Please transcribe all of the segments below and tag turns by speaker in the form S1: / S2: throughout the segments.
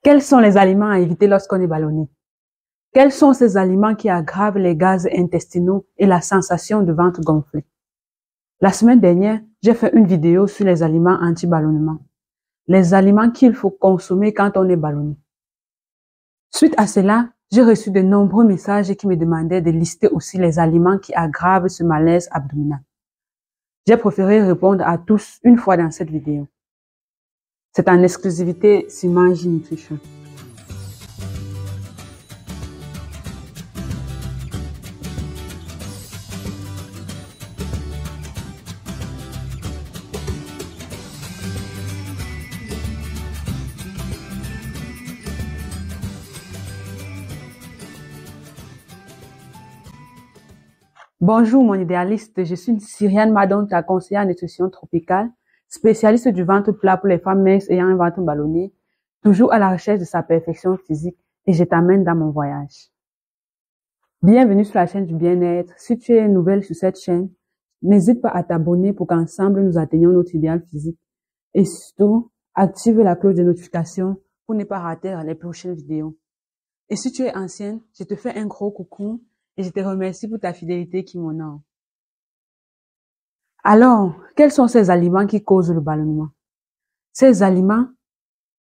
S1: Quels sont les aliments à éviter lorsqu'on est ballonné? Quels sont ces aliments qui aggravent les gaz intestinaux et la sensation de ventre gonflé? La semaine dernière, j'ai fait une vidéo sur les aliments anti-ballonnement. Les aliments qu'il faut consommer quand on est ballonné. Suite à cela, j'ai reçu de nombreux messages qui me demandaient de lister aussi les aliments qui aggravent ce malaise abdominal. J'ai préféré répondre à tous une fois dans cette vidéo. C'est en exclusivité sur Mangi Nutrition. Bonjour mon idéaliste, je suis Cyriane Madon, ta conseillère en nutrition tropicale, spécialiste du ventre plat pour les femmes minces ayant un ventre ballonné, toujours à la recherche de sa perfection physique, et je t'amène dans mon voyage. Bienvenue sur la chaîne du bien-être. Si tu es nouvelle sur cette chaîne, n'hésite pas à t'abonner pour qu'ensemble nous atteignions notre idéal physique. Et surtout, active la cloche de notification pour ne pas rater les prochaines vidéos. Et si tu es ancienne, je te fais un gros coucou et je te remercie pour ta fidélité qui m'honore. Alors, quels sont ces aliments qui causent le ballonnement? Ces aliments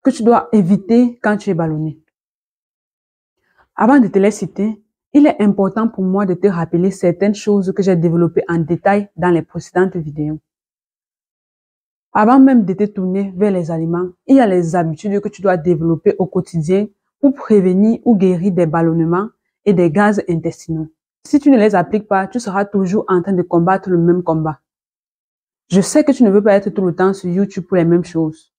S1: que tu dois éviter quand tu es ballonné. Avant de te les citer, il est important pour moi de te rappeler certaines choses que j'ai développées en détail dans les précédentes vidéos. Avant même de te tourner vers les aliments, il y a les habitudes que tu dois développer au quotidien pour prévenir ou guérir des ballonnements et des gaz intestinaux. Si tu ne les appliques pas, tu seras toujours en train de combattre le même combat. Je sais que tu ne veux pas être tout le temps sur YouTube pour les mêmes choses.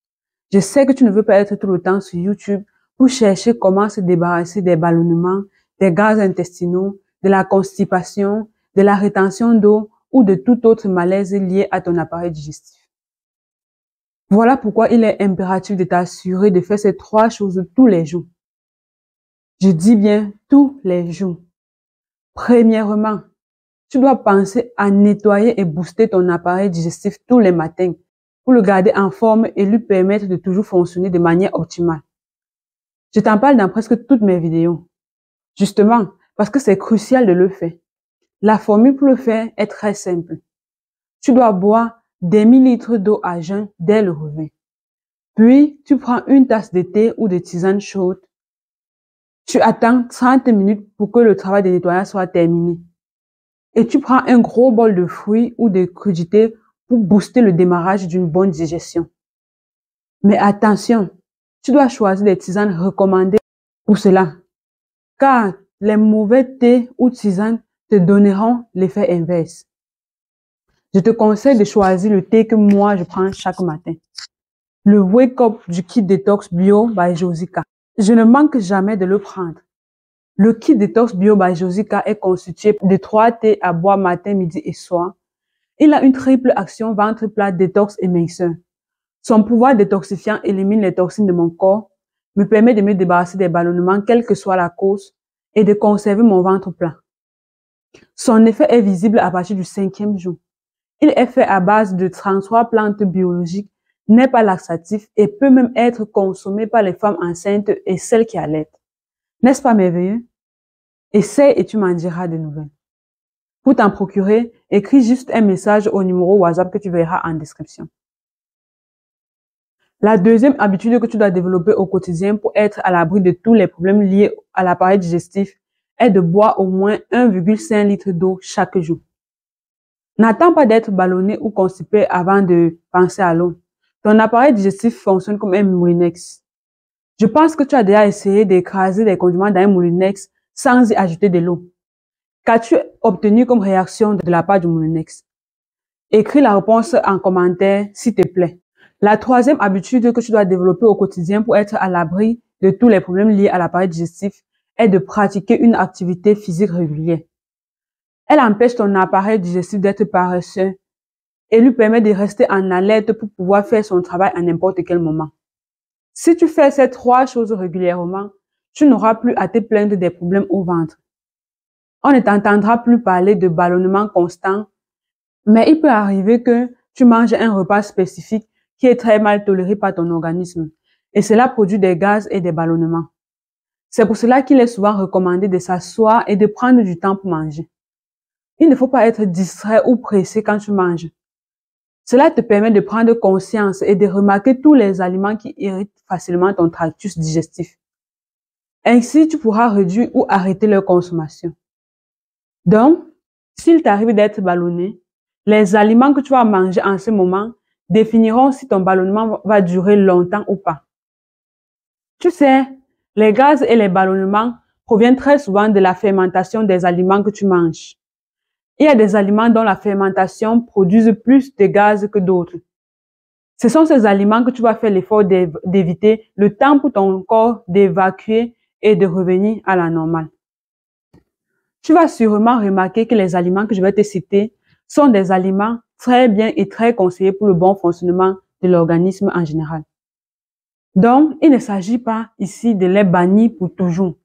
S1: Je sais que tu ne veux pas être tout le temps sur YouTube pour chercher comment se débarrasser des ballonnements, des gaz intestinaux, de la constipation, de la rétention d'eau ou de tout autre malaise lié à ton appareil digestif. Voilà pourquoi il est impératif de t'assurer de faire ces 3 choses tous les jours. Je dis bien tous les jours. Premièrement, tu dois penser à nettoyer et booster ton appareil digestif tous les matins pour le garder en forme et lui permettre de toujours fonctionner de manière optimale. Je t'en parle dans presque toutes mes vidéos. Justement, parce que c'est crucial de le faire. La formule pour le faire est très simple. Tu dois boire des millilitres d'eau à jeun dès le réveil. Puis, tu prends une tasse de thé ou de tisane chaude. Tu attends 30 minutes pour que le travail de nettoyage soit terminé. Et tu prends un gros bol de fruits ou de crudités pour booster le démarrage d'une bonne digestion. Mais attention, tu dois choisir des tisanes recommandées pour cela. Car les mauvais thés ou tisanes te donneront l'effet inverse. Je te conseille de choisir le thé que moi je prends chaque matin. Le Wake Up du Kit Detox Bio by Josica. Je ne manque jamais de le prendre. Le Kit Detox Bio by Josica est constitué de 3 thés à boire matin, midi et soir. Il a une triple action ventre plat, détox et minceur. Son pouvoir détoxifiant élimine les toxines de mon corps, me permet de me débarrasser des ballonnements quelle que soit la cause et de conserver mon ventre plat. Son effet est visible à partir du 5e jour. Il est fait à base de 33 plantes biologiques, n'est pas laxatif et peut même être consommé par les femmes enceintes et celles qui allaitent. N'est-ce pas merveilleux? Essaye et tu m'en diras de nouvelles. Pour t'en procurer, écris juste un message au numéro WhatsApp que tu verras en description. La deuxième habitude que tu dois développer au quotidien pour être à l'abri de tous les problèmes liés à l'appareil digestif est de boire au moins 1,5 litre d'eau chaque jour. N'attends pas d'être ballonné ou constipé avant de penser à l'eau. Ton appareil digestif fonctionne comme un moulinex. Je pense que tu as déjà essayé d'écraser les condiments dans un moulinex sans y ajouter de l'eau. Qu'as-tu obtenu comme réaction de la part du moulinex? Écris la réponse en commentaire, s'il te plaît. La troisième habitude que tu dois développer au quotidien pour être à l'abri de tous les problèmes liés à l'appareil digestif est de pratiquer une activité physique régulière. Elle empêche ton appareil digestif d'être paresseux et lui permet de rester en alerte pour pouvoir faire son travail à n'importe quel moment. Si tu fais ces 3 choses régulièrement, tu n'auras plus à te plaindre des problèmes au ventre. On ne t'entendra plus parler de ballonnement constant, mais il peut arriver que tu manges un repas spécifique qui est très mal toléré par ton organisme et cela produit des gaz et des ballonnements. C'est pour cela qu'il est souvent recommandé de s'asseoir et de prendre du temps pour manger. Il ne faut pas être distrait ou pressé quand tu manges. Cela te permet de prendre conscience et de remarquer tous les aliments qui irritent facilement ton tractus digestif. Ainsi, tu pourras réduire ou arrêter leur consommation. Donc, s'il t'arrive d'être ballonné, les aliments que tu vas manger en ce moment définiront si ton ballonnement va durer longtemps ou pas. Tu sais, les gaz et les ballonnements proviennent très souvent de la fermentation des aliments que tu manges. Il y a des aliments dont la fermentation produise plus de gaz que d'autres. Ce sont ces aliments que tu vas faire l'effort d'éviter le temps pour ton corps d'évacuer et de revenir à la normale. Tu vas sûrement remarquer que les aliments que je vais te citer sont des aliments très bien et très conseillés pour le bon fonctionnement de l'organisme en général. Donc, il ne s'agit pas ici de les bannir pour toujours,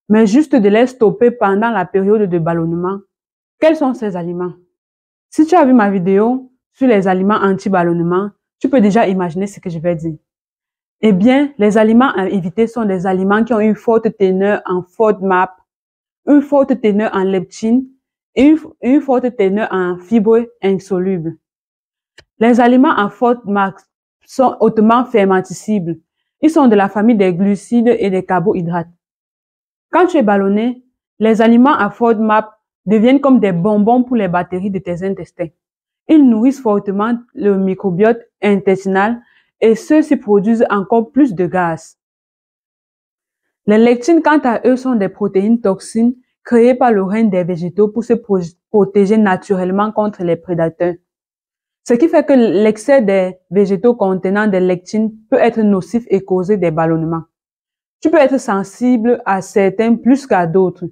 S1: mais juste de les stopper pendant la période de ballonnement. Quels sont ces aliments? Si tu as vu ma vidéo sur les aliments anti-ballonnement, tu peux déjà imaginer ce que je vais dire. Eh bien, les aliments à éviter sont des aliments qui ont une forte teneur en FODMAP, une forte teneur en leptine et une forte teneur en fibres insolubles. Les aliments en FODMAP sont hautement fermentescibles. Ils sont de la famille des glucides et des carbohydrates. Quand tu es ballonné, les aliments à FODMAP deviennent comme des bonbons pour les bactéries de tes intestins. Ils nourrissent fortement le microbiote intestinal et ceux-ci produisent encore plus de gaz. Les lectines, quant à eux, sont des protéines toxines créées par le règne des végétaux pour se protéger naturellement contre les prédateurs. Ce qui fait que l'excès des végétaux contenant des lectines peut être nocif et causer des ballonnements. Tu peux être sensible à certains plus qu'à d'autres.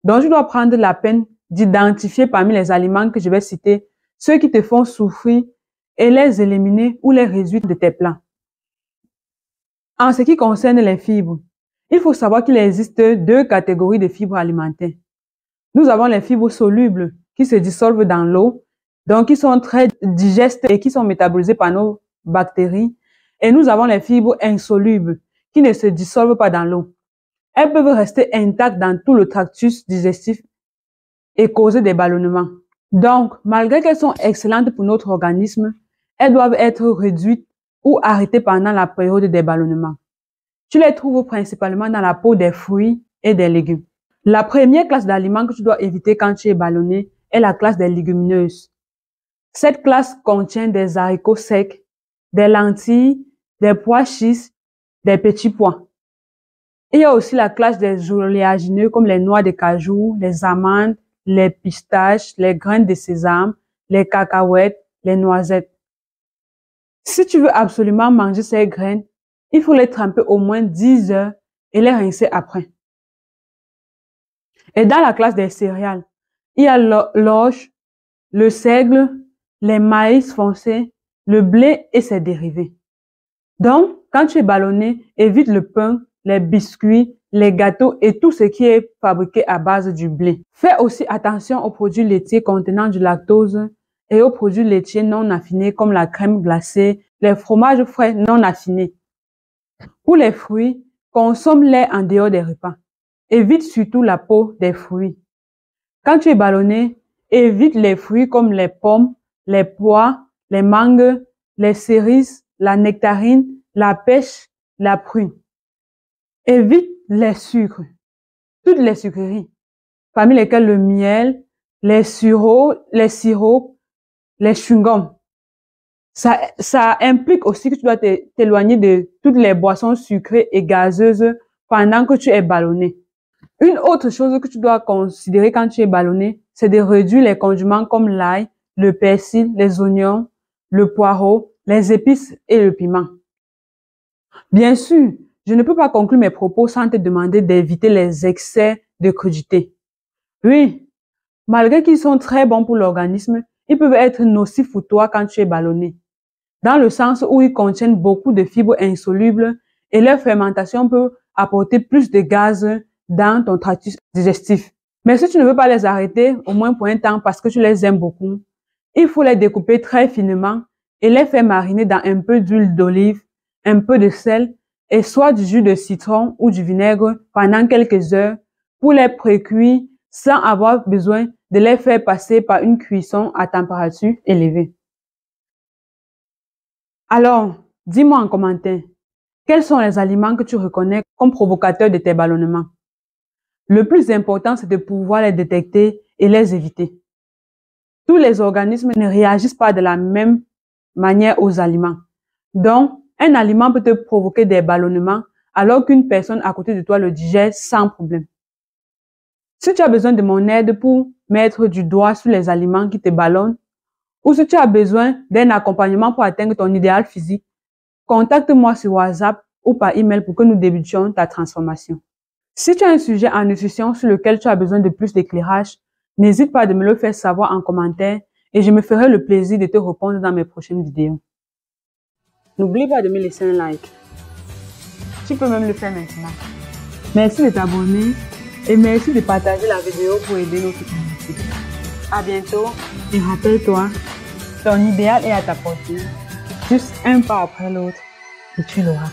S1: Donc, tu dois prendre la peine d'identifier parmi les aliments que je vais citer ceux qui te font souffrir et les éliminer ou les réduire de tes plats. En ce qui concerne les fibres, il faut savoir qu'il existe deux catégories de fibres alimentaires. Nous avons les fibres solubles qui se dissolvent dans l'eau, donc qui sont très digestes et qui sont métabolisées par nos bactéries. Et nous avons les fibres insolubles qui ne se dissolvent pas dans l'eau. Elles peuvent rester intactes dans tout le tractus digestif et causer des ballonnements. Donc, malgré qu'elles sont excellentes pour notre organisme, elles doivent être réduites ou arrêtées pendant la période des ballonnements. Tu les trouves principalement dans la peau des fruits et des légumes. La première classe d'aliments que tu dois éviter quand tu es ballonné est la classe des légumineuses. Cette classe contient des haricots secs, des lentilles, des pois chiches, des petits pois. Il y a aussi la classe des oléagineux comme les noix de cajou, les amandes, les pistaches, les graines de sésame, les cacahuètes, les noisettes. Si tu veux absolument manger ces graines, il faut les tremper au moins 10 heures et les rincer après. Et dans la classe des céréales, il y a l'orge, le seigle, les maïs foncés, le blé et ses dérivés. Donc, quand tu es ballonné, évite le pain, les biscuits, les gâteaux et tout ce qui est fabriqué à base du blé. Fais aussi attention aux produits laitiers contenant du lactose et aux produits laitiers non affinés comme la crème glacée, les fromages frais non affinés. Pour les fruits, consomme-les en dehors des repas. Évite surtout la peau des fruits. Quand tu es ballonné, évite les fruits comme les pommes, les pois, les mangues, les cerises, la nectarine, la pêche, la prune. Évite les sucres, toutes les sucreries, parmi lesquelles le miel, les sirops, les chewing-gums. Ça implique aussi que tu dois t'éloigner de toutes les boissons sucrées et gazeuses pendant que tu es ballonné. Une autre chose que tu dois considérer quand tu es ballonné, c'est de réduire les condiments comme l'ail, le persil, les oignons, le poireau, les épices et le piment. Bien sûr, je ne peux pas conclure mes propos sans te demander d'éviter les excès de crudité. Oui, malgré qu'ils sont très bons pour l'organisme, ils peuvent être nocifs pour toi quand tu es ballonné, dans le sens où ils contiennent beaucoup de fibres insolubles et leur fermentation peut apporter plus de gaz dans ton tractus digestif. Mais si tu ne veux pas les arrêter, au moins pour un temps parce que tu les aimes beaucoup, il faut les découper très finement et les faire mariner dans un peu d'huile d'olive, un peu de sel et soit du jus de citron ou du vinaigre pendant quelques heures pour les précuire sans avoir besoin de les faire passer par une cuisson à température élevée. Alors, dis-moi en commentaire, quels sont les aliments que tu reconnais comme provocateurs de tes ballonnements? Le plus important, c'est de pouvoir les détecter et les éviter. Tous les organismes ne réagissent pas de la même manière aux aliments. Donc, un aliment peut te provoquer des ballonnements alors qu'une personne à côté de toi le digère sans problème. Si tu as besoin de mon aide pour mettre du doigt sur les aliments qui te ballonnent, ou si tu as besoin d'un accompagnement pour atteindre ton idéal physique, contacte-moi sur WhatsApp ou par email pour que nous débutions ta transformation. Si tu as un sujet en nutrition sur lequel tu as besoin de plus d'éclairage, n'hésite pas à me le faire savoir en commentaire et je me ferai le plaisir de te répondre dans mes prochaines vidéos. N'oublie pas de me laisser un like. Tu peux même le faire maintenant. Merci de t'abonner et merci de partager la vidéo pour aider notre communauté. À bientôt et rappelle-toi, ton idéal est à ta portée. Juste un pas après l'autre et tu l'auras.